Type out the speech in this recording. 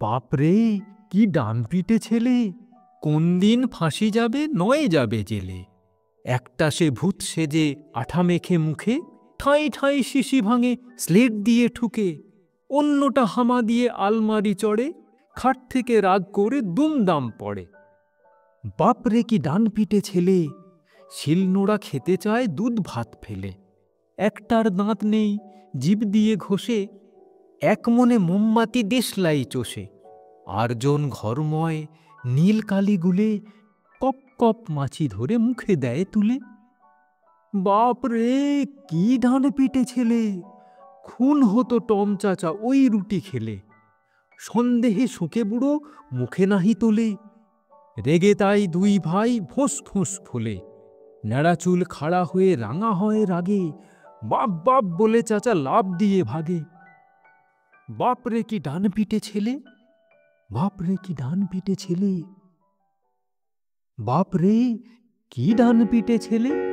বাপরে, কি ডানপিটে ছেলে! কোন দিন ফাঁসি যাবে নয় যাবে জেলে। একটা সে ভূত সেজে আঠা মেখে মুখে, ঠাঁই ঠাঁই শিশি ভাঙে স্লেট দিয়ে ঠুকে। অন্যটা হামা দিয়ে আলমারি চড়ে, খাট থেকে রাগ করে দুমদাম পড়ে। বাপরে, কি ডানপিটে ছেলে! শিলনোড়া খেতে চায় দুধ ভাত ফেলে। একটার দাঁত নেই, জিভ দিয়ে ঘষে, এক মনে মোমবাতি দেশলাই চষে। আরজন ঘরময় নীল কালি গুলে, কপ কপ মাছি ধরে মুখে দেয় তুলে। বাপরে, কি ডানপিটে ছেলে! খুন হতো টম চাচা ওই রুটি খেলে। সন্দেহে শুকে বুড়ো মুখে নাহি তোলে। রেগে তাই দুই ভাই ফোঁস ফোঁস ফোলে। ন্যাড়া চুল খাড়া হয়ে রাঙা হয় রাগে, বাপ বাপ বলে চাচা লাফ দিয়ে ভাগে। বাপরে, কি ডানপিটে ছেলে! বাপরে, কি ডানপিটে ছেলে! বাপরে, কি ডানপিটে ছেলে!